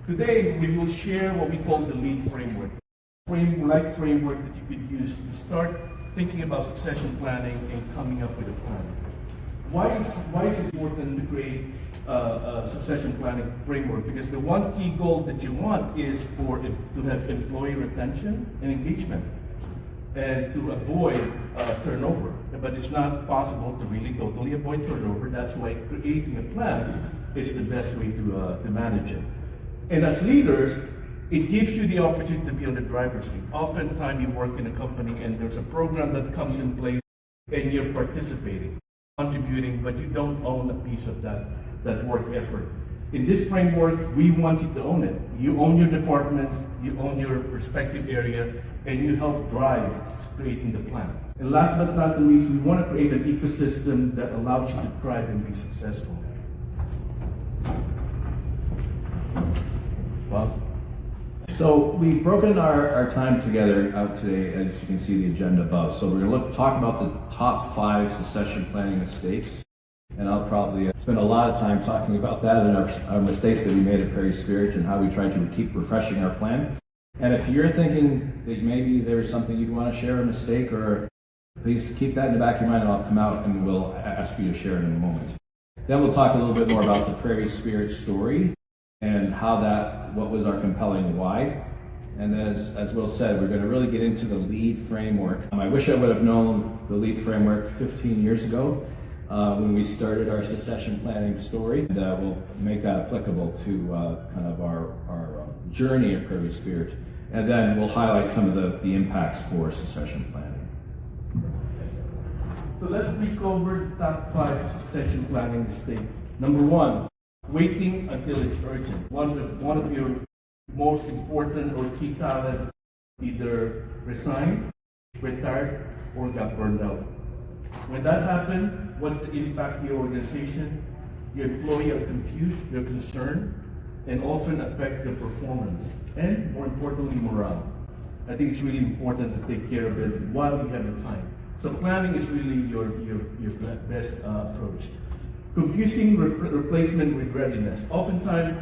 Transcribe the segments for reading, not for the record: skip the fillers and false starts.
Today, we will share what we call the LEAD framework. Framework that you could use to start thinking about succession planning and coming up with a plan. Why is it important to create a succession planning framework? Because the one key goal that you want is to have employee retention and engagement, and to avoid turnover. But it's not possible to really totally avoid turnover. That's why creating a plan is the best way to manage it. And as leaders, it gives you the opportunity to be on the driver's seat. Oftentimes you work in a company and there's a program that comes in place and you're participating, contributing, but you don't own a piece of that work effort. In this framework, we want you to own it. You own your department, you own your respective area, and you help drive creating the plan. And last but not least, we want to create an ecosystem that allows you to thrive and be successful. Well, so we've broken our time together out today, as you can see the agenda above. So we're going to talk about the top 5 succession planning mistakes. And I'll probably spend a lot of time talking about that and our mistakes that we made at Prairie Spirit and how we try to keep refreshing our plan. And if you're thinking that maybe there's something you'd want to share, a mistake, or please keep that in the back of your mind and I'll come out and we'll ask you to share it in a moment. Then we'll talk a little bit more about the Prairie Spirit story and what was our compelling why. And as Will said, we're going to really get into the LEAD framework. I wish I would have known the LEAD framework 15 years ago when we started our succession planning story. And we'll make that applicable to kind of our journey at Prairie Spirit. And then we'll highlight some of the impacts for succession planning. So let's recover the top 5 succession planning mistakes. Number 1, waiting until it's urgent. One of your most important or key talent either resigned, retired, or got burned out. When that happened, what's the impact to your organization? Your employees are confused, they're concerned, and often affect their performance, and more importantly, morale. I think it's really important to take care of it while you have the time. So planning is really your best approach. Confusing replacement with readiness. Oftentimes,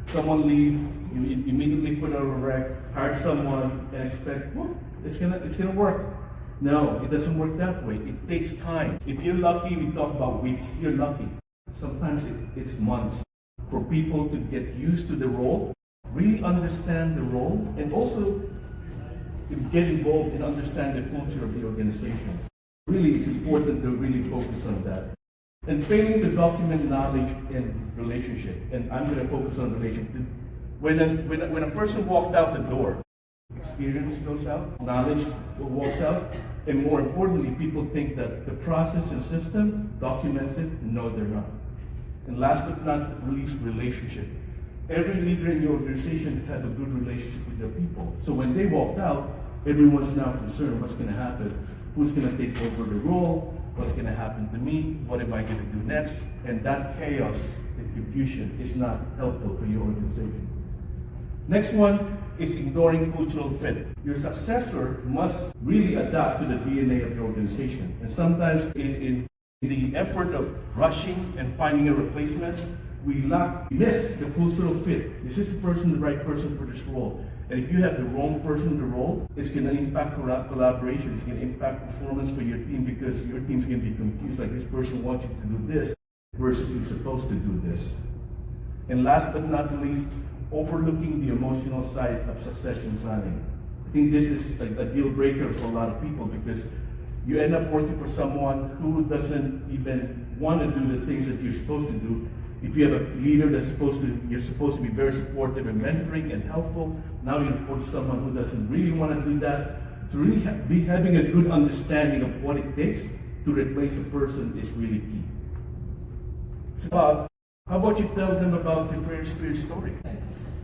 someone leaves, you immediately put out a rec, hire someone, and expect, well, it's gonna work. No, it doesn't work that way. It takes time. If you're lucky, we talk about weeks. You're lucky. Sometimes it's months for people to get used to the role, really understand the role, and also to get involved and understand the culture of the organization. Really, it's important to really focus on that. And failing to document knowledge and relationship. And I'm going to focus on relationship. When a person walked out the door, experience goes out, knowledge walks out, and more importantly, people think that the process and system documents it. No, they're not. And last but not least, relationship. Every leader in your organization has a good relationship with their people. So when they walked out, everyone's now concerned what's going to happen, who's going to take over the role, what's going to happen to me, what am I going to do next? And that chaos and confusion is not helpful for your organization. Next one is ignoring cultural fit. Your successor must really adapt to the DNA of the organization. And sometimes in the effort of rushing and finding a replacement, we miss the cultural fit. Is this person the right person for this role? And if you have the wrong person in the role, it's going to impact collaboration. It's going to impact performance for your team because your team's going to be confused. Like, this person wants you to do this versus you're supposed to do this. And last but not least, overlooking the emotional side of succession planning. I think this is a deal breaker for a lot of people because you end up working for someone who doesn't even want to do the things that you're supposed to do. If you have a leader you're supposed to be very supportive and mentoring and helpful, now you report to someone who doesn't really want to do that. So really having a good understanding of what it takes to replace a person is really key. Bob, how about you tell them about the Prairie Spirit story?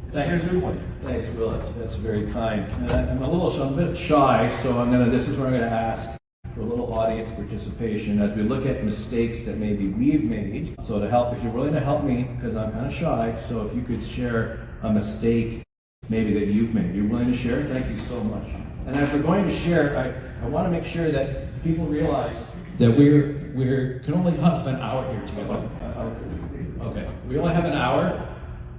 It's Thanks. a very good one. Thanks, Will. That's very kind. And I'm a bit shy, so this is where I'm going to ask for a little audience participation as we look at mistakes that maybe we've made. So to help, if you're willing to help me, because I'm kind of shy, so if you could share a mistake maybe that you've made. You're willing to share? Thank you so much. And as we're going to share, I want to make sure that people realize that we can only have an hour here together. Okay, we only have an hour.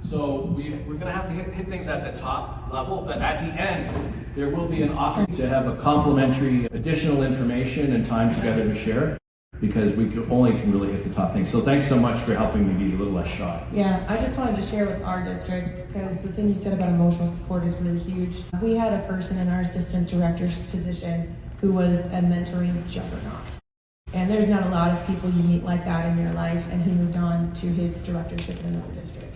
So we're gonna have to hit things at the top level, but at the end, there will be an opportunity to have a complimentary additional information and time together to share, because we only can really hit the top things. So thanks so much for helping me be a little less shy. Yeah, I just wanted to share with our district, because the thing you said about emotional support is really huge. We had a person in our assistant director's position who was a mentoring juggernaut. And there's not a lot of people you meet like that in your life, and he moved on to his directorship in another district.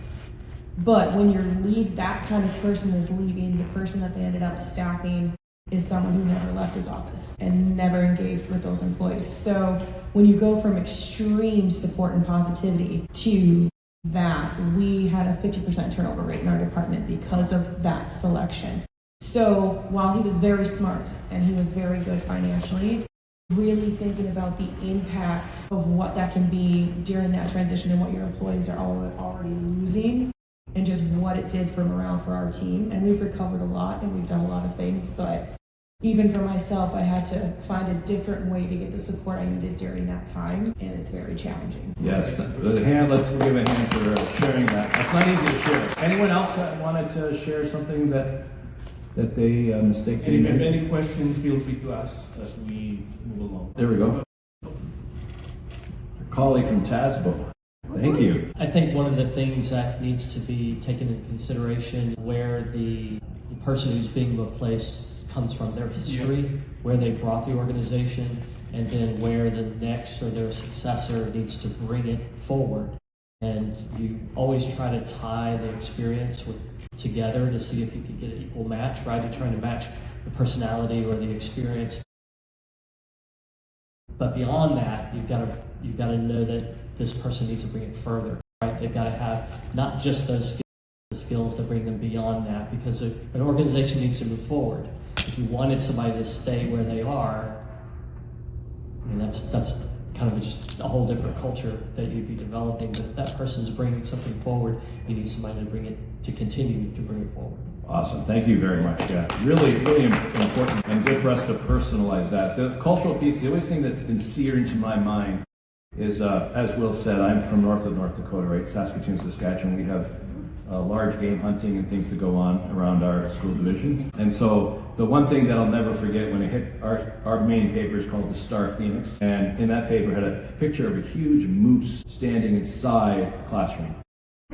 But when that kind of person is leaving, the person that they ended up staffing is someone who never left his office and never engaged with those employees. So when you go from extreme support and positivity to that, we had a 50% turnover rate in our department because of that selection. So while he was very smart and he was very good financially, really thinking about the impact of what that can be during that transition and what your employees are already losing, and just what it did for morale for our team. And we've recovered a lot and we've done a lot of things, but even for myself, I had to find a different way to get the support I needed during that time, and it's very challenging. Yes, let's give a hand for sharing that. That's not easy to share. Anyone else that wanted to share something that they mistakenly If made? any questions, feel free to ask as we move along. There we go. A colleague from ASBO. Thank you. I think one of the things that needs to be taken into consideration where the person who's being replaced comes from, their history, where they brought the organization, and then where the next or their successor needs to bring it forward. And you always try to tie the experience together to see if you can get an equal match, right? You're trying to match the personality or the experience. But beyond that, you've got to know that this person needs to bring it further, right? They've got to have not just those skills that bring them beyond that, because an organization needs to move forward. If you wanted somebody to stay where they are, I mean, that's kind of just a whole different culture that you'd be developing. But if that person's bringing something forward, you need somebody to continue to bring it forward. Awesome, thank you very much. Yeah, really, really important and good for us to personalize that. The cultural piece, the only thing that's been seared into my mind is, as Will said, I'm from north of North Dakota, right? Saskatoon, Saskatchewan. We have large game hunting and things that go on around our school division. And so the one thing that I'll never forget when it hit our main paper is called the Star Phoenix. And in that paper had a picture of a huge moose standing inside the classroom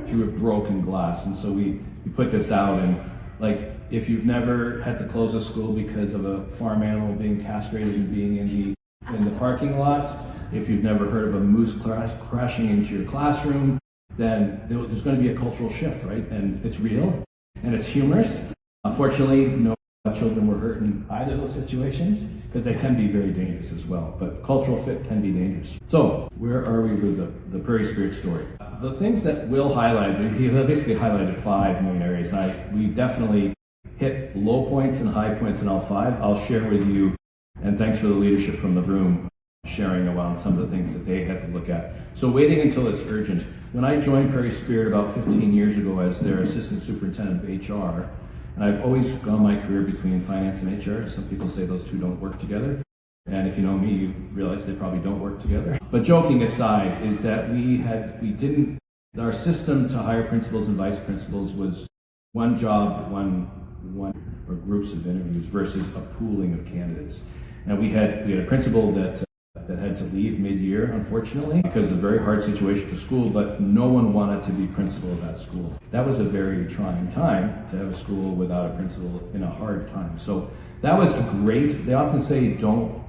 through a broken glass. And so we put this out, and like, if you've never had to close a school because of a farm animal being castrated and being in the parking lot, if you've never heard of a moose crashing into your classroom, then there's going to be a cultural shift, right? And it's real, and it's humorous. Unfortunately, no children were hurt in either of those situations, because they can be very dangerous as well. But cultural fit can be dangerous. So where are we with the Prairie Spirit story? The things that Will highlighted, he basically highlighted 5 main areas. And we definitely hit low points and high points in all 5. I'll share with you, and thanks for the leadership from the room, sharing around some of the things that they had to look at. So waiting until it's urgent. When I joined Prairie Spirit about 15 years ago as their assistant superintendent of HR, and I've always gone my career between finance and HR. Some people say those two don't work together. And if you know me, you realize they probably don't work together. But joking aside, is that our system to hire principals and vice principals was one job, one or groups of interviews versus a pooling of candidates. And we had a principal that had to leave mid-year, unfortunately, because of a very hard situation for school, but no one wanted to be principal of that school. That was a very trying time to have a school without a principal in a hard time. So that was they often say, don't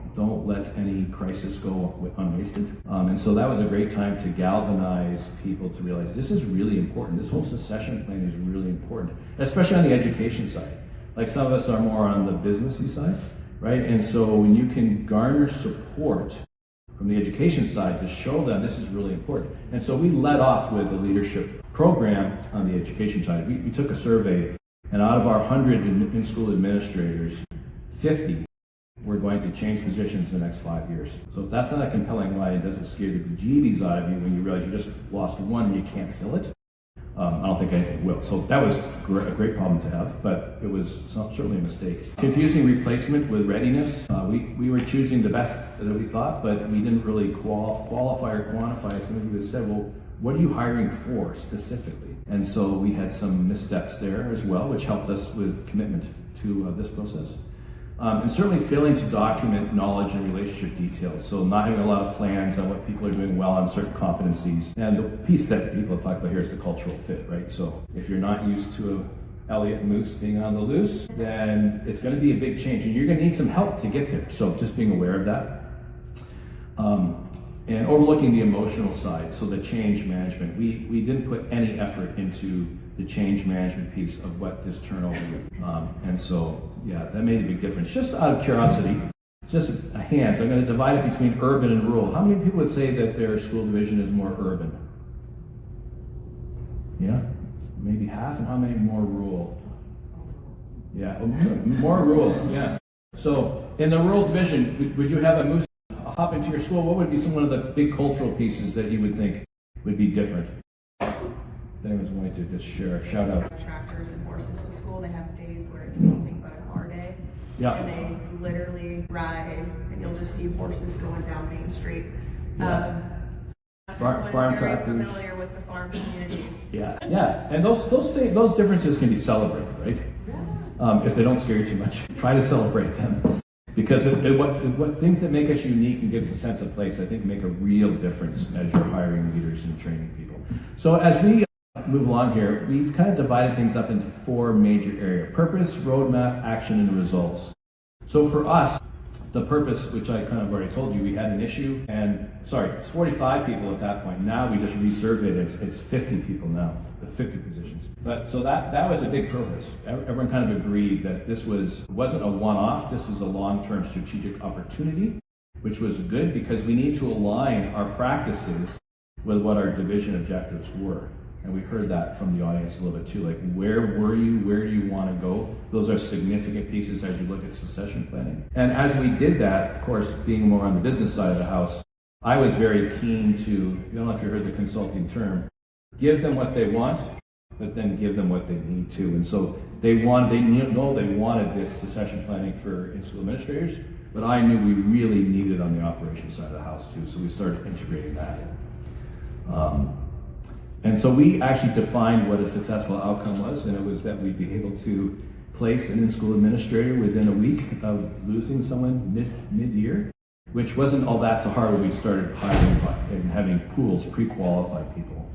let any crisis go unwasted. And so that was a great time to galvanize people to realize this is really important. This whole succession plan is really important, especially on the education side. Like, some of us are more on the businessy side, right? And so when you can garner support from the education side to show them this is really important. And so we led off with a leadership program on the education side. We took a survey, and out of our 100 in-school administrators, 50 were going to change positions in the next 5 years. So if that's not a compelling lie, it doesn't scare the bejeebies out of you when you realize you just lost one and you can't fill it. I don't think anything will. So that was a great problem to have, but it was certainly a mistake. Confusing replacement with readiness. We were choosing the best that we thought, but we didn't really qualify or quantify. Some of you have said, well, what are you hiring for specifically? And so we had some missteps there as well, which helped us with commitment to this process. And certainly failing to document knowledge and relationship details. So not having a lot of plans on what people are doing well on certain competencies. And the piece that people talk about here is the cultural fit, right? So if you're not used to Elliot Moose being on the loose, then it's going to be a big change. And you're going to need some help to get there. So just being aware of that. And overlooking the emotional side, so the change management. We didn't put any effort into the change management piece of what this turnover would. And so, yeah, that made a big difference. Just out of curiosity, just a hand, so I'm going to divide it between urban and rural. How many people would say that their school division is more urban? Yeah, maybe half, and how many more rural? Yeah, more rural, yeah. So in the rural division, would you have a moose hop into your school? What would be some of the big cultural pieces that you would think would be different? If anyone's going to just share a shout out. Tractors and horses to school. They have days where it's nothing but a car day. Yeah. And they literally ride, and you'll just see horses going down Main Street. Yeah. Farm Everyone's very tractors. familiar with the farm communities. Yeah, yeah, and those differences can be celebrated, right? If they don't scare you too much, try to celebrate them, because what things that make us unique and give us a sense of place, I think, make a real difference as you're hiring leaders and training people. So as we move along here, we kind of divided things up into 4 major areas: purpose, roadmap, action, and results. So for us, the purpose, which I kind of already told you, we had an issue, and it's 45 people at that point. Now we just resurveyed it, it's 50 people now, the 50 positions. But so that was a big purpose. Everyone kind of agreed that this wasn't a one-off, this is a long-term strategic opportunity, which was good because we need to align our practices with what our division objectives were. And we heard that from the audience a little bit too, like where were you, where do you want to go? Those are significant pieces as you look at succession planning. And as we did that, of course, being more on the business side of the house, I was very keen to, I don't know if you heard the consulting term, give them what they want, but then give them what they need to. And so they know they wanted this succession planning for in-school administrators, but I knew we really needed it on the operations side of the house too, so we started integrating that. And so we actually defined what a successful outcome was, and it was that we'd be able to place an in-school administrator within a week of losing someone mid-year, which wasn't all that hard when we started hiring and having pools, pre-qualified people.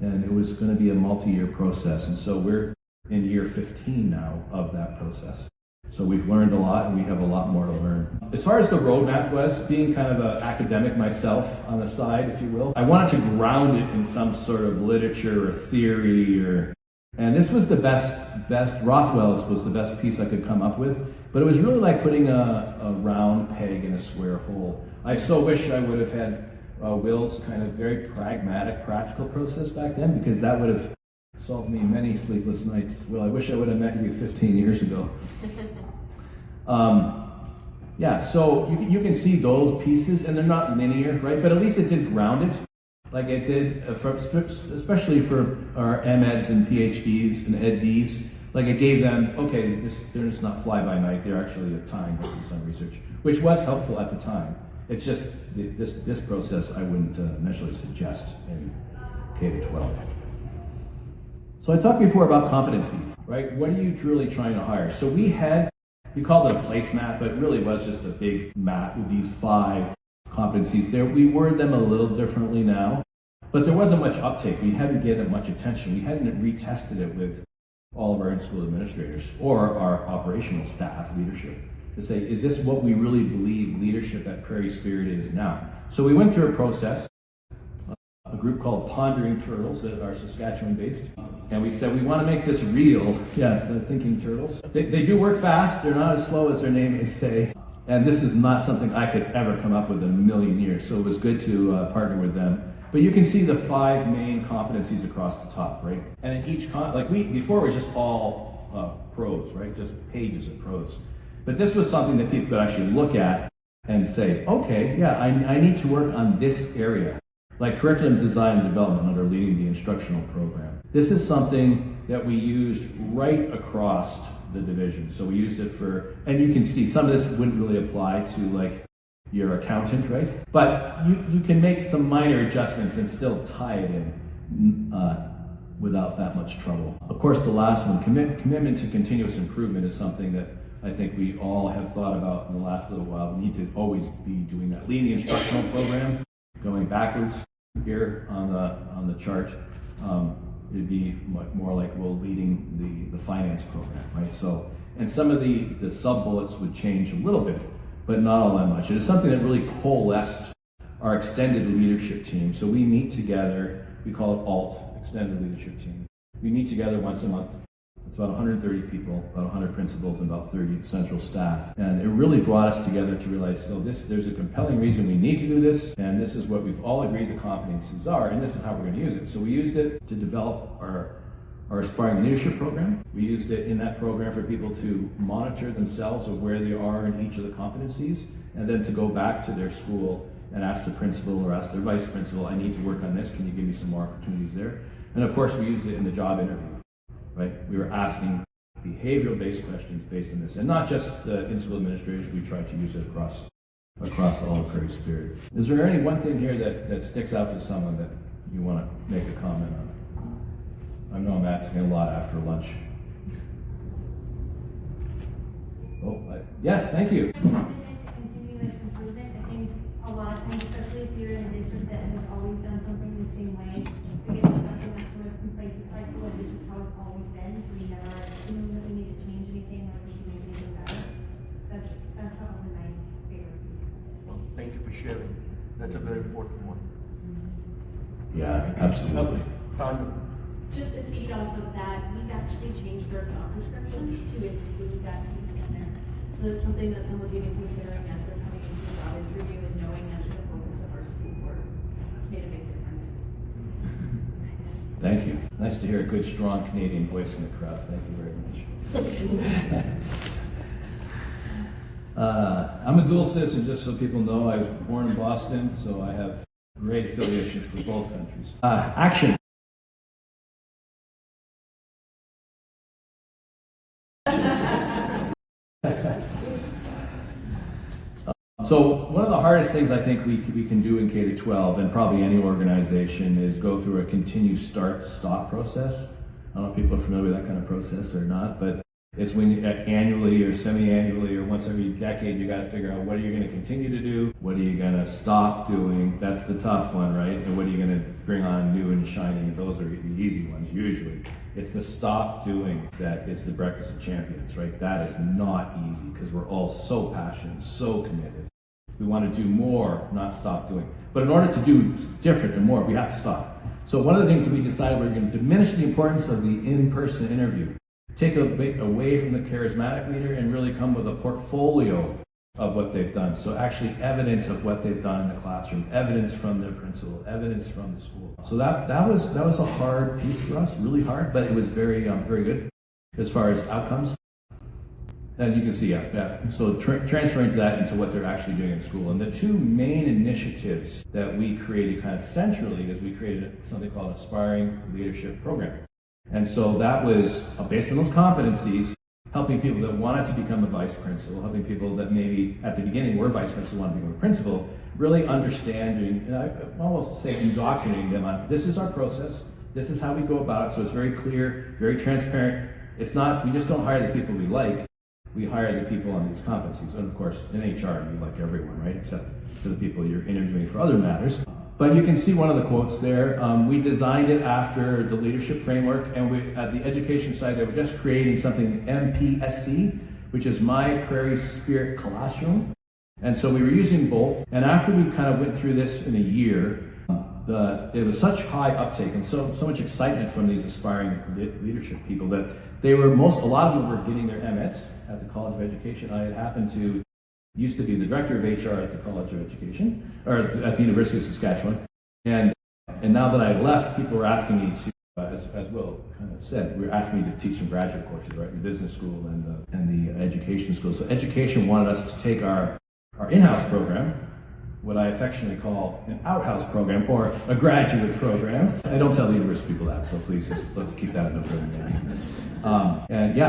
And it was going to be a multi-year process, and so we're in year 15 now of that process. So we've learned a lot, and we have a lot more to learn. As far as the roadmap was, being kind of an academic myself on the side, if you will, I wanted to ground it in some sort of literature or theory, and this was the best, Rothwell's was the best piece I could come up with, but it was really like putting a round peg in a square hole. I so wish I would have had Will's kind of very pragmatic, practical process back then, because that would have solved me many sleepless nights. Well, I wish I would have met you 15 years ago. So you can see those pieces, and they're not linear, right? But at least it did ground it, like it did, especially for our MEds and PhDs and EdDs. Like it gave them, okay, they're just not fly-by-night, they're actually tying with some research, which was helpful at the time. It's just, this process I wouldn't necessarily suggest in K-12. So I talked before about competencies, right? What are you truly trying to hire? So we called it a placemat, but it really was just a big mat with these 5 competencies there. We word them a little differently now, but there wasn't much uptake. We hadn't given it much attention. We hadn't retested it with all of our in-school administrators or our operational staff leadership to say, is this what we really believe leadership at Prairie Spirit is now? So we went through a process, a group called Pondering Turtles that are Saskatchewan-based, and we said we want to make this real. Yeah, instead of thinking turtles. They do work fast. They're not as slow as their name may say, and this is not something I could ever come up with in a million years. So it was good to partner with them. But you can see the 5 main competencies across the top, right? And in each before it was just all prose, right? Just pages of prose. But this was something that people could actually look at and say, okay, yeah, I need to work on this area. Like curriculum design and development under leading the instructional program. This is something that we used right across the division. So we used it and you can see some of this wouldn't really apply to like your accountant, right? But you can make some minor adjustments and still tie it in without that much trouble. Of course, the last one, commitment to continuous improvement, is something that I think we all have thought about in the last little while. We need to always be doing that. Leading the instructional program, going backwards here on the chart, it'd be more like leading the finance program, right? So, and some of the sub-bullets would change a little bit, but not all that much. It is something that really coalesced our extended leadership team. So we meet together, we call it ALT, Extended Leadership Team. We meet together once a month. It's about 130 people, about 100 principals, and about 30 central staff. And it really brought us together to realize, there's a compelling reason we need to do this, and this is what we've all agreed the competencies are, and this is how we're going to use it. So we used it to develop our Aspiring Leadership Program. We used it in that program for people to monitor themselves of where they are in each of the competencies, and then to go back to their school and ask the principal or ask their vice principal, I need to work on this, can you give me some more opportunities there? And of course, we used it in the job interview, right? We were asking behavioral-based questions based on this, and not just the in-school administrators, we tried to use it across all of Prairie Spirit. Is there any one thing here that sticks out to someone that you want to make a comment on? I know I'm asking a lot after lunch. Yes, thank you. Continuous improvement. I think a lot of times, especially if you're in a district that has always done something the same way, we get stuck in that sort of complacent cycle of this is how it's always been, so we never assume that we need to change anything or we can make anything better. That's probably my favorite. Well, thank you for sharing. That's a very important one. Yeah, absolutely. Just to feed off of that, we've actually changed our job descriptions to include that piece in there. So it's something that someone's even considering as they're coming into a job interview and knowing that it's the focus of our school board. It's made a big difference. Nice. Thank you. Nice to hear a good, strong Canadian voice in the crowd. Thank you very much. I'm a dual citizen, just so people know. I was born in Boston, so I have great affiliations for both countries. Action. So one of the hardest things I think we can do in K-12, and probably any organization, is go through a continue start-stop process. I don't know if people are familiar with that kind of process or not, but it's when you, annually or semi-annually or once every decade, you got to figure out what are you going to continue to do, what are you going to stop doing. That's the tough one, right? And what are you going to bring on new and shiny? Those are the easy ones usually. It's the stop doing that is the breakfast of champions, right? That is not easy because we're all so passionate, so committed. We want to do more, not stop doing. But in order to do different and more, we have to stop. So one of the things that we decided, we're going to diminish the importance of the in-person interview, take a bit away from the charismatic leader and really come with a portfolio of what they've done. So actually evidence of what they've done in the classroom, evidence from their principal, evidence from the school. So that was a hard piece for us, really hard, but it was very good as far as outcomes. And you can see, so transferring that into what they're actually doing in school. And the two main initiatives that we created kind of centrally is we created something called Aspiring Leadership Program. And so that was based on those competencies, helping people that wanted to become a vice principal, helping people that maybe at the beginning were vice principal, wanted to become a principal, really understanding, and I almost say indoctrinating them on, this is our process, this is how we go about it. So it's very clear, very transparent. It's not, we just don't hire the people we like. We hire the people on these competencies. And of course, in HR, you like everyone, right? Except for the people you're interviewing for other matters. But you can see one of the quotes there. We designed it after the leadership framework, and we, at the education side, they were just creating something MPSC, which is My Prairie Spirit Classroom. And so we were using both. And after we kind of went through this in a year, there was such high uptake and so much excitement from these aspiring leadership people that a lot of them were getting their MSs at the College of Education. I used to be the director of HR at the College of Education, or at the University of Saskatchewan. And now that I left, people were asking me to, as Will kind of said, we were asking me to teach some graduate courses, right? The business school and the education school. So education wanted us to take our in-house program, what I affectionately call an outhouse program or a graduate program. I don't tell the university people that, so please let's keep that in the program.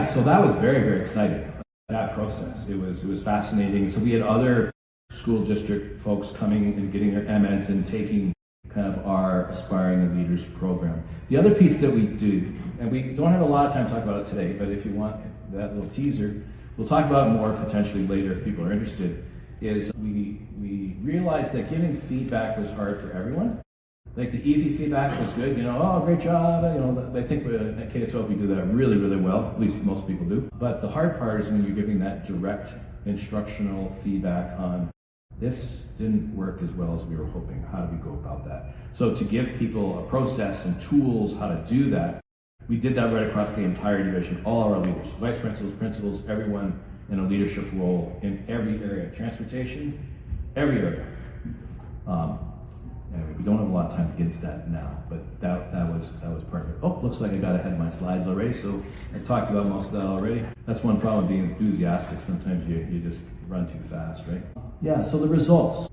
So that was very, very exciting, that process. It was fascinating. So we had other school district folks coming and getting their MEDs and taking kind of our Aspiring Leaders program. The other piece that we do, and we don't have a lot of time to talk about it today, but if you want that little teaser, we'll talk about it more potentially later if people are interested, is we realized that giving feedback was hard for everyone. Like the easy feedback was good, oh, great job, I think at K-12 we do that really, really well, at least most people do. But the hard part is when you're giving that direct instructional feedback on this didn't work as well as we were hoping. How do we go about that? So to give people a process and tools how to do that, we did that right across the entire division, all our leaders, vice principals, principals, everyone in a leadership role in every area, transportation, every area. Anyway, we don't have a lot of time to get into that now, but that was part of it. Oh, looks like I got ahead of my slides already, so I talked about most of that already. That's one problem being enthusiastic. Sometimes you just run too fast, right? Yeah, so the results.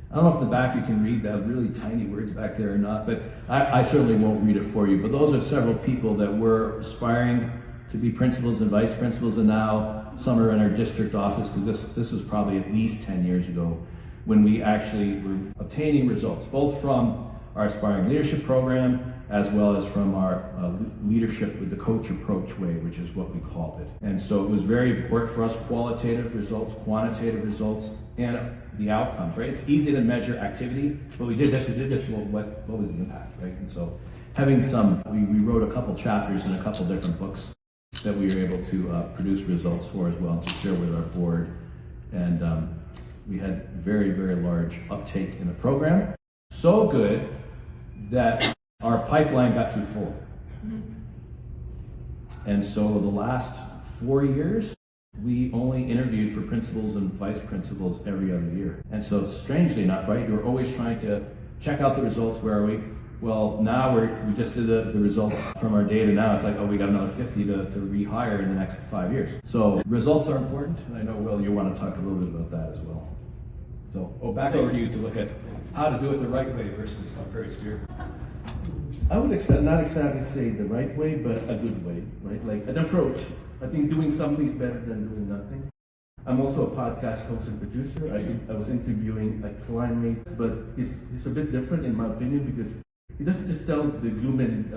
I don't know if in the back you can read that really tiny words back there or not, but I certainly won't read it for you. But those are several people that were aspiring to be principals and vice principals, and now some are in our district office, because this was probably at least 10 years ago when we actually were obtaining results, both from our Aspiring Leadership program as well as from our leadership with the coach approach way, which is what we called it. And so it was very important for us, qualitative results, quantitative results, and the outcomes, right? It's easy to measure activity, but we did this, well, what was the impact, right? And so having we wrote a couple chapters in a couple different books that we were able to produce results for as well, to share with our board. And we had very, very large uptake in the program. So good that our pipeline got too full. And so the last 4 years, we only interviewed for principals and vice principals every other year. And so strangely enough, right, you're always trying to check out the results. Where are we? Well, now we just did the results from our data now. It's like, oh, we got another 50 to rehire in the next 5 years. So results are important. And I know, Will, you want to talk a little bit about that as well. So, back over to you to look at how to do it the right way versus very spirit. I would not exactly say the right way, but a good way, right? Like an approach. I think doing something is better than doing nothing. I'm also a podcast host and producer. I was interviewing like climates, but it's a bit different in my opinion, because he doesn't just tell the gloom and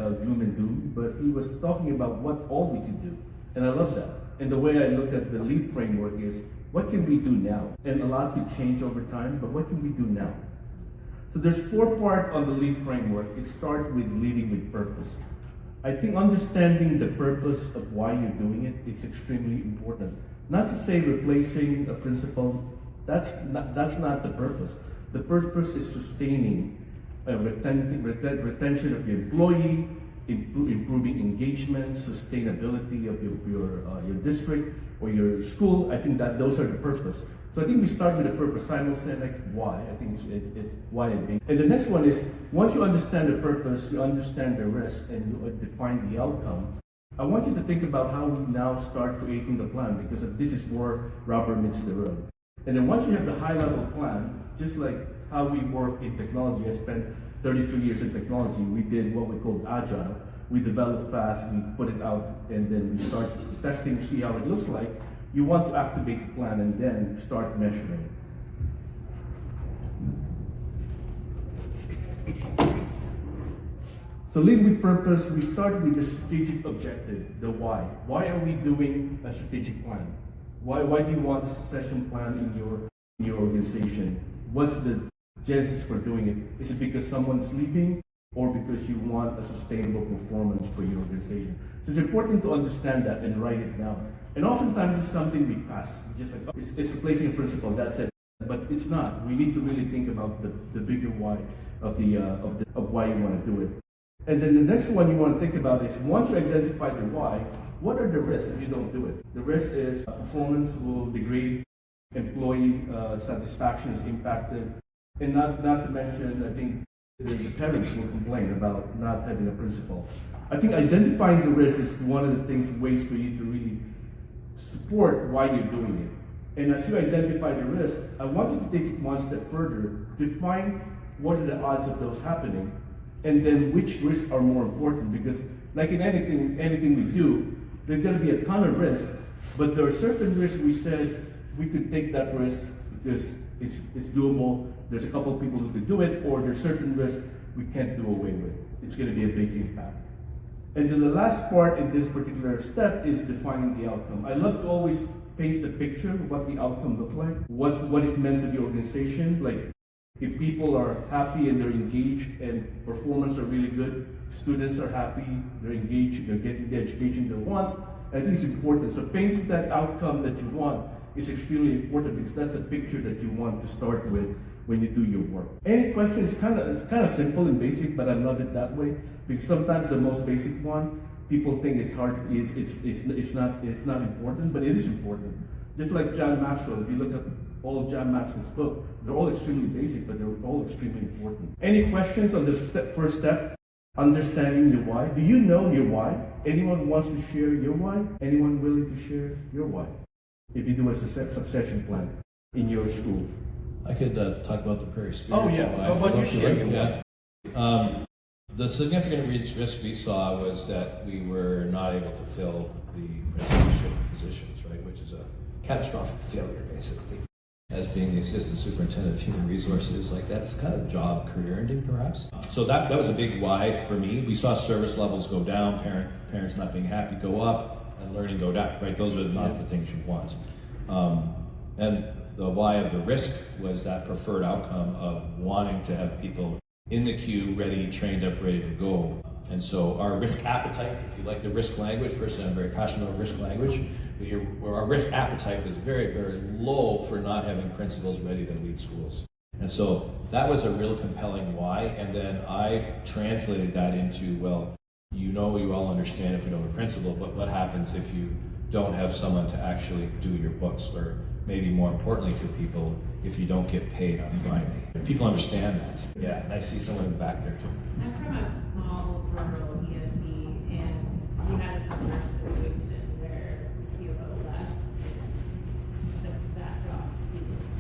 doom, but he was talking about what all we can do. And I love that. And the way I look at the LEAD framework is, what can we do now? And a lot could change over time, but what can we do now? So there's 4 parts on the LEAD framework. It starts with leading with purpose. I think understanding the purpose of why you're doing it is extremely important. Not to say replacing a principal, that's not the purpose. The purpose is sustaining retention of your employee, improving engagement, sustainability of your district or your school. I think that those are the purpose. So I think we start with the purpose. Simon said, like, why? I think it's why it being. And the next one is, once you understand the purpose, you understand the risk, and you define the outcome, I want you to think about how we now start creating the plan, because this is where rubber meets the road. And then once you have the high-level plan, just like how we work in technology, I spent 32 years in technology. We did what we called agile. We developed fast, we put it out, and then we start testing to see how it looks like. You want to activate the plan and then start measuring it. So lead with purpose, we start with the strategic objective, the why. Why are we doing a strategic plan? Why do you want a succession plan in your organization? What's the genesis for doing it? Is it because someone's leaving, or because you want a sustainable performance for your organization? So it's important to understand that and write it down. And oftentimes it's something we pass, just like, oh, it's replacing a principle, that's it. But it's not. We need to really think about the bigger why of why you want to do it. And then the next one you want to think about is, once you identify the why, what are the risks if you don't do it? The risk is performance will degrade, employee satisfaction is impacted, and not to mention, I think the parents will complain about not having a principal. I think identifying the risk is one of the ways for you to really support why you're doing it. And as you identify the risk, I want you to take it one step further. Define what are the odds of those happening, and then which risks are more important. Because like in anything we do, there's going to be a ton of risks, but there are certain risks we said we could take that risk because it's doable. There's a couple of people who could do it, or there's certain risks we can't do away with. It's going to be a big impact. And then the last part in this particular step is defining the outcome. I love to always paint the picture of what the outcome looked like, what it meant to the organization. Like, if people are happy and they're engaged and performance are really good, students are happy, they're engaged, they're getting the education they want, I think it's important. So painting that outcome that you want is extremely important, because that's the picture that you want to start with when you do your work. Any question is kind of simple and basic, but I love it that way, because sometimes the most basic one, people think it's hard, it's not important, but it is important. Just like John Maxwell, if you look at all John Maxwell's book, they're all extremely basic, but they're all extremely important. Any questions on the first step? Understanding your why. Do you know your why? Anyone wants to share your why? Anyone willing to share your why? If you do a succession plan in your school. I could talk about the Prairie Spirit. Oh yeah, how about you share your why? The significant risk we saw was that we were not able to fill the principalship positions, right, which is a catastrophic failure, basically. As being the assistant superintendent of human resources, like that's kind of job career ending, perhaps. So that was a big why for me. We saw service levels go down, parents not being happy go up, and learning go down, right? Those are not the things you want. And the why of the risk was that preferred outcome of wanting to have people in the queue, ready, trained up, ready to go. And so our risk appetite, if you like the risk language, personally I'm very passionate about risk language, where our risk appetite was very, very low for not having principals ready to lead schools. And so that was a real compelling why. And then I translated that into, well, you all understand if you don't have a principal, but what happens if you don't have someone to actually do your books, or maybe more importantly for people, if you don't get paid on Friday. People understand that. Yeah, and I see someone in the back there too. I'm from a small rural ESB, and we had a similar situation where the CFO left that job.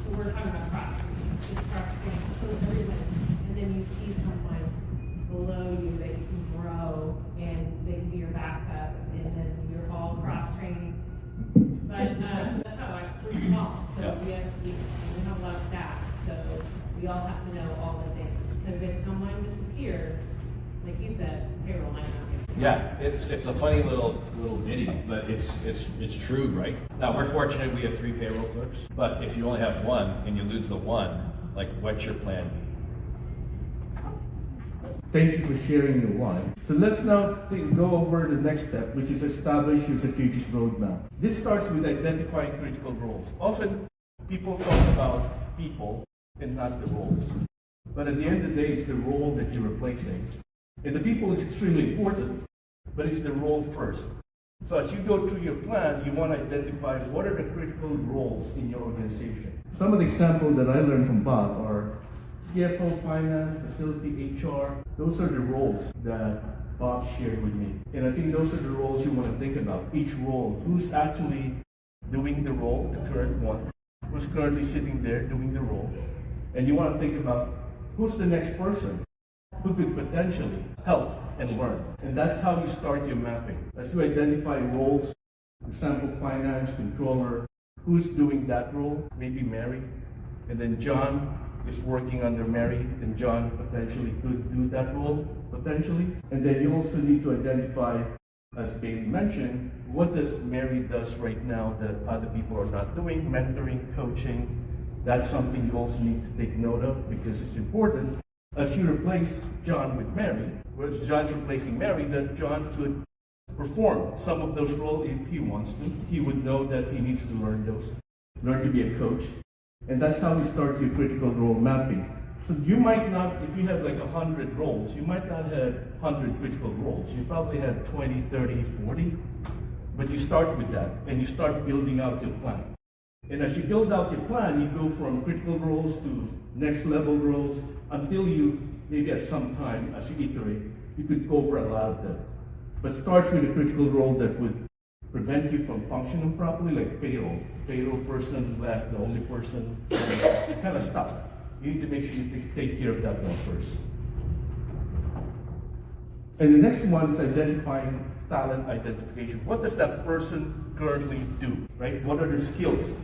So we're talking about cross-training, so everyone, and then you see someone below you that you can grow, and they can be your backup, and then you're all cross-training. But that's how we're small, so we have a lot of staff, so we all have to know all the things. Because if someone disappears, like you said, payroll might not get. Yeah, it's a funny little ditty, but it's true, right? Now we're fortunate we have 3 payroll clerks, but if you only have 1 and you lose the 1, like what's your plan B? Thank you for sharing your why. So let's now go over the next step, which is establish your strategic roadmap. This starts with identifying critical roles. Often people talk about people and not the roles. But at the end of the day, it's the role that you're replacing. And the people is extremely important, but it's the role first. So as you go through your plan, you want to identify what are the critical roles in your organization. Some of the examples that I learned from Bob are CFO, finance, facility, HR. Those are the roles that Bob shared with me. And I think those are the roles you want to think about. Each role, who's actually doing the role, the current one, who's currently sitting there doing the role. And you want to think about who's the next person who could potentially help and learn. And that's how you start your mapping. As you identify roles, for example, finance, controller, who's doing that role, maybe Mary, and then John is working under Mary, and John potentially could do that role, potentially. And then you also need to identify, as Bailey mentioned, what does Mary does right now that other people are not doing, mentoring, coaching. That's something you also need to take note of, because it's important. As you replace John with Mary, where John's replacing Mary, that John could perform some of those roles if he wants to. He would know that he needs to learn to be a coach. And that's how we start your critical role mapping. So you might not, if you have like 100 roles, you might not have 100 critical roles. You probably have 20, 30, 40. But you start with that, and you start building out your plan. And as you build out your plan, you go from critical roles to next level roles until you, maybe at some time, as you iterate, you could cover a lot of them. But start with a critical role that would prevent you from functioning properly, like payroll. Payroll person left, the only person, kind of stop. You need to make sure you take care of that one first. And the next one is identifying talent identification. What does that person currently do, right? What are their skills?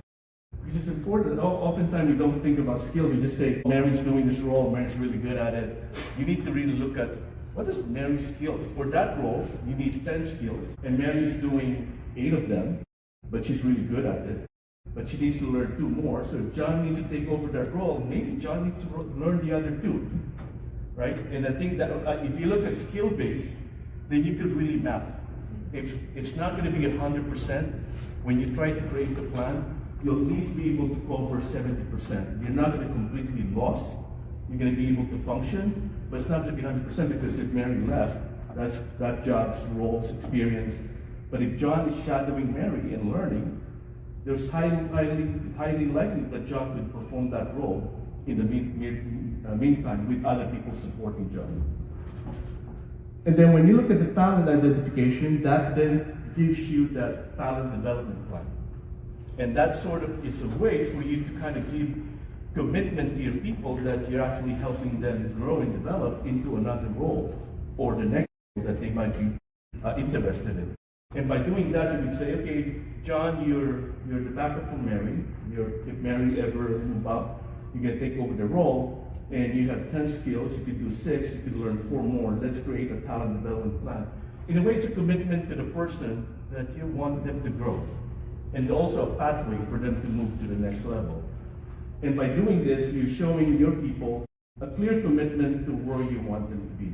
Because it's important. Oftentimes we don't think about skills. We just say, Mary's doing this role, Mary's really good at it. You need to really look at what is Mary's skills. For that role, you need 10 skills, and Mary's doing 8 of them, but she's really good at it. But she needs to learn 2 more. So if John needs to take over that role, maybe John needs to learn the other 2, right? And I think that if you look at skill-based, then you could really map. It's not going to be 100%. When you try to create the plan, you'll at least be able to cover 70%. You're not going to completely lost. You're going to be able to function, but it's not going to be 100% because if Mary left, that's that job's roles, experience. But if John is shadowing Mary and learning, there's highly likely that John could perform that role in the meantime with other people supporting John. And then when you look at the talent identification, that then gives you that talent development plan. And that sort of is a way for you to kind of give commitment to your people that you're actually helping them grow and develop into another role or the next role that they might be interested in. And by doing that, you would say, okay, John, you're the backup for Mary. If Mary ever move up, you can take over the role, and you have 10 skills. You could do 6. You could learn 4 more. Let's create a talent development plan. In a way, it's a commitment to the person that you want them to grow, and also a pathway for them to move to the next level. And by doing this, you're showing your people a clear commitment to where you want them to be.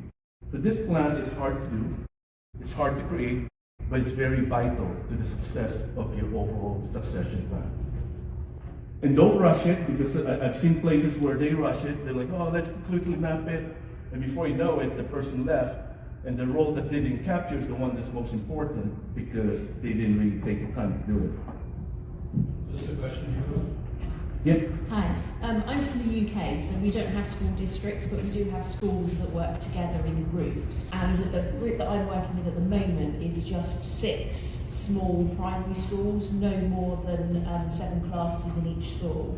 So this plan is hard to do. It's hard to create, but it's very vital to the success of your overall succession plan. And don't rush it, because I've seen places where they rush it. They're like, oh, let's quickly map it. And before you know it, the person left, and the role that they didn't capture is the one that's most important because they didn't really take the time to do it. Just a question here. Yep. Hi, I'm from the UK, so we don't have school districts, but we do have schools that work together in groups. And the group that I'm working with at the moment is just 6 small primary schools, no more than 7 classes in each school.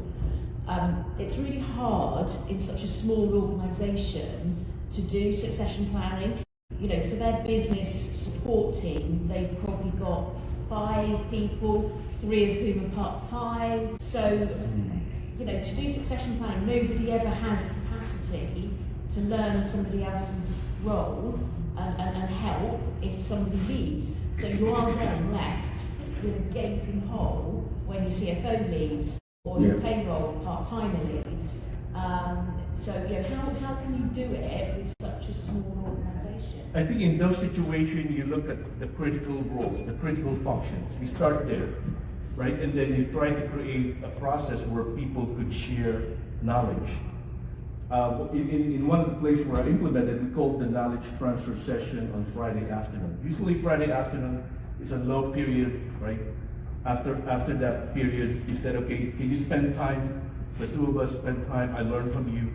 It's really hard in such a small organisation to do succession planning. You know, for their business support team, they've probably got 5 people, 3 of whom are part-time. So, you know, to do succession planning, nobody ever has capacity to learn somebody else's role and help if somebody leaves. So you are then left with a gaping hole when your CFO leaves or your payroll part-timer leaves. So, you know, how can you do it with such a small organisation? I think in those situations, you look at the critical roles, the critical functions. You start there, right? And then you try to create a process where people could share knowledge. In one of the places where I implemented, we called the knowledge transfer session on Friday afternoon. Usually Friday afternoon is a low period, right? After that period, you said, okay, can you spend time? The 2 of us spend time, I learn from you.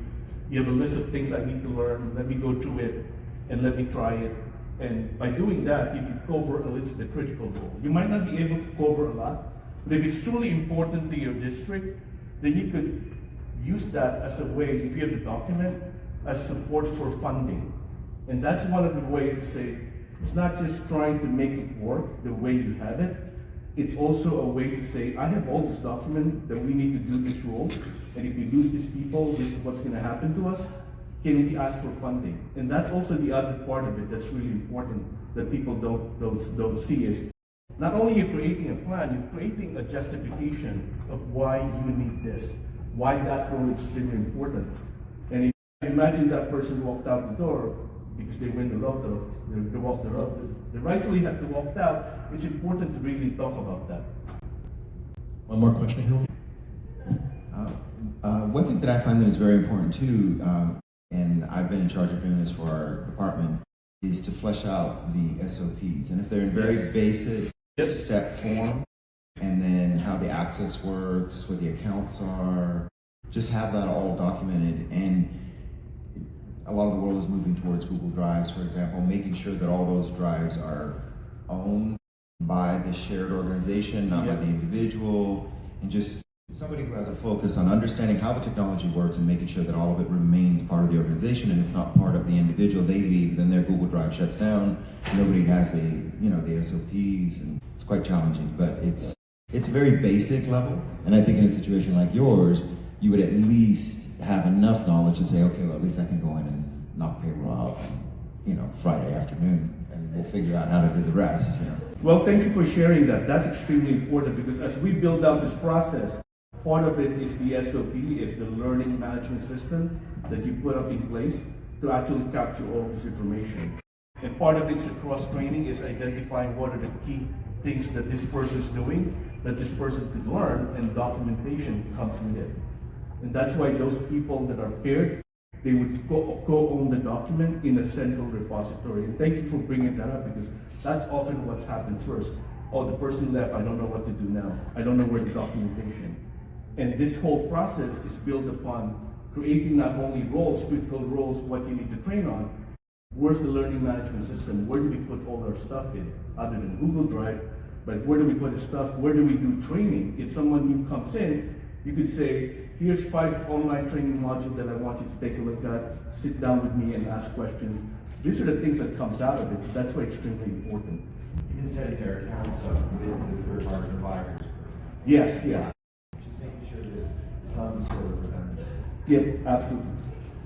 You have a list of things I need to learn, let me go through it, and let me try it. And by doing that, you can cover at least the critical role. You might not be able to cover a lot, but if it's truly important to your district, then you could use that as a way, if you have the document, as support for funding. And that's one of the ways to say, it's not just trying to make it work the way you have it, it's also a way to say, I have all this document that we need to do this role, and if we lose these people, this is what's going to happen to us. Can we ask for funding? And that's also the other part of it that's really important that people don't see is not only you're creating a plan, you're creating a justification of why you need this, why that role is extremely important. And if you imagine that person walked out the door because they win the lotto, they walked the road, they rightfully have to walk out. It's important to really talk about that. One more question here. One thing that I find that is very important too, and I've been in charge of doing this for our department, is to flesh out the SOPs. And if they're in very basic step form, and then how the access works, what the accounts are, just have that all documented. And a lot of the world is moving towards Google Drives, for example, making sure that all those drives are owned by the shared organization, not by the individual, and just somebody who has a focus on understanding how the technology works and making sure that all of it remains part of the organization and it's not part of the individual. They leave, then their Google Drive shuts down. Nobody has the SOPs, and it's quite challenging. But it's It's a very basic level, and I think in a situation like yours, you would at least have enough knowledge to say, okay, well, at least I can go in and knock payroll out on, Friday afternoon, and we'll figure out how to do the rest. Well, thank you for sharing that. That's extremely important because as we build out this process, part of it is the SOP, is the learning management system that you put up in place to actually capture all this information. And part of it's cross training is identifying what are the key things that this person is doing, that this person could learn, and documentation comes with it. And that's why those people that are paired, they would co-own the document in a central repository. And thank you for bringing that up because that's often what's happened first. Oh, the person left, I don't know what to do now. I don't know where the documentation. And this whole process is built upon creating not only roles, critical roles, what you need to train on. Where's the learning management system? Where do we put all our stuff in? Other than Google Drive, but where do we put the stuff? Where do we do training? If someone new comes in, you could say, here's 5 online training modules that I want you to take a look at, sit down with me and ask questions. These are the things that comes out of it. That's why it's extremely important. You can set their accounts up with the third-party providers. Yes. Just making sure there's some sort of redundancy. Yeah, absolutely.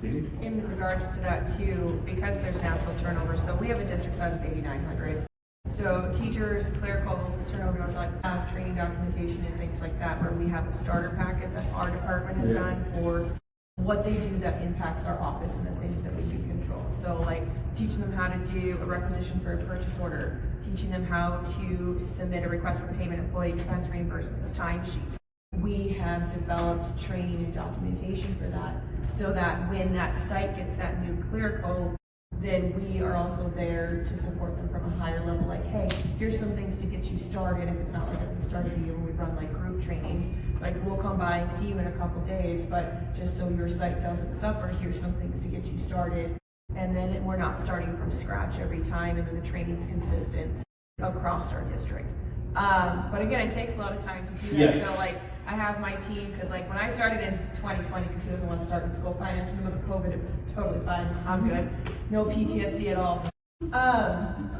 David? In regards to that too, because there's natural turnover, so we have a district size of 8,900. So teachers, clericals, it's turnover, like training documentation and things like that, where we have a starter packet that our department has done for what they do that impacts our office and the things that we do control. So like teaching them how to do a requisition for a purchase order, teaching them how to submit a request for payment, employee expense reimbursements, timesheets. We have developed training and documentation for that so that when that site gets that new clerical, then we are also there to support them from a higher level, like, hey, here's some things to get you started. If it's not like at the start of the year when we run like group trainings, like we'll come by and see you in a couple days, but just so your site doesn't suffer, here's some things to get you started. And then we're not starting from scratch every time, and then the training's consistent across our district. But again, it takes a lot of time to do that. Yes. So like, I have my team, because like when I started in 2020, because he doesn't want to start in school finance, in the middle of COVID, it was totally fine. I'm good. No PTSD at all.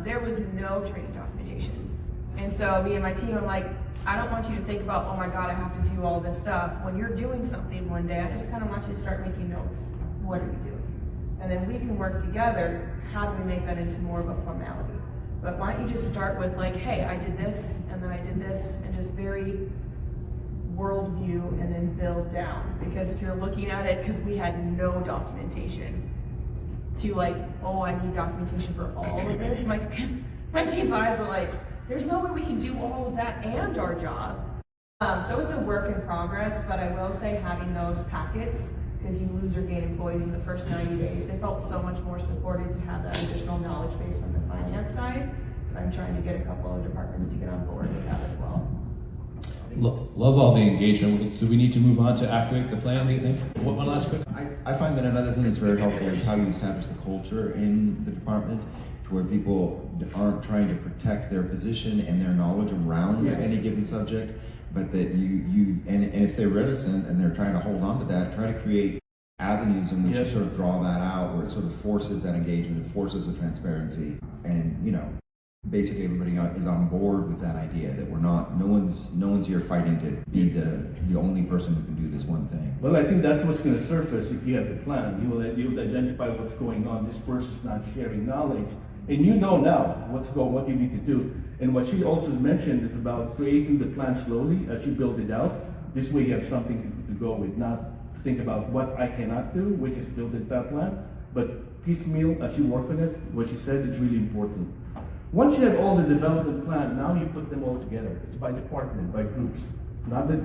There was no training documentation. And so me and my team, I'm like, I don't want you to think about, oh my God, I have to do all this stuff. When you're doing something one day, I just kind of want you to start making notes. What are we doing? And then we can work together. How do we make that into more of a formality? But why don't you just start with like, hey, I did this, and then I did this, and just very worldview, and then build down. Because if you're looking at it, because we had no documentation, to like, oh, I need documentation for all of this. My team's eyes were like, there's no way we can do all of that and our job. So it's a work in progress, but I will say having those packets, because you lose or gain employees in the first 90 days, they felt so much more supported to have that additional knowledge base from the finance side. I'm trying to get a couple of departments to get on board with that as well. Love all the engagement. Do we need to move on to activate the plan, do you think? One last quick. I find that another thing that's very helpful is how you establish the culture in the department, to where people aren't trying to protect their position and their knowledge around any given subject, but that and if they're reticent and they're trying to hold on to that, try to create avenues in which you sort of draw that out, where it sort of forces that engagement, it forces the transparency, and basically everybody is on board with that idea that we're not, no one's here fighting to be the only person who can do this one thing. Well, I think that's what's going to surface if you have the plan. You'll identify what's going on. This person's not sharing knowledge, and you know now what you need to do. And what she also mentioned is about creating the plan slowly as you build it out. This way, you have something to go with, not think about what I cannot do, which is build that plan, but piecemeal as you work on it. What she said is really important. Once you have all the development plan, now you put them all together. It's by department, by groups. Not that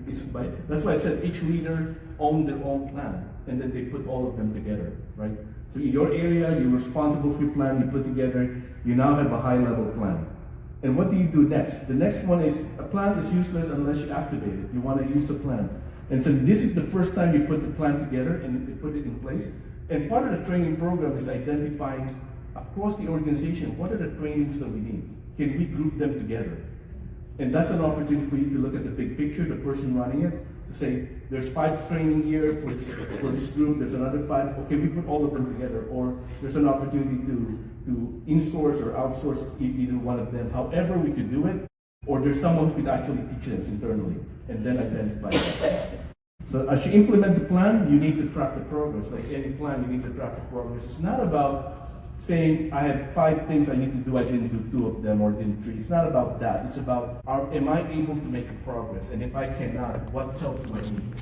it's by. That's why I said each leader owned their own plan, and then they put all of them together, right? So in your area, you're responsible for your plan. You put together. You now have a high-level plan. And what do you do next? The next one is a plan is useless unless you activate it. You want to use the plan, and so this is the first time you put the plan together and you put it in place. And part of the training program is identifying across the organization, what are the trainings that we need? Can we group them together? And that's an opportunity for you to look at the big picture, the person running it, to say, there's 5 training here for this group, there's another 5, okay, we put all of them together, or there's an opportunity to in-source or outsource either one of them. However we could do it, or there's someone who could actually teach them internally, and then identify that. So as you implement the plan, you need to track the progress. Like any plan, you need to track the progress. It's not about saying, I had 5 things I need to do, I didn't do 2 of them or didn't 3. It's not about that. It's about, am I able to make a progress? And if I cannot, what help do I need?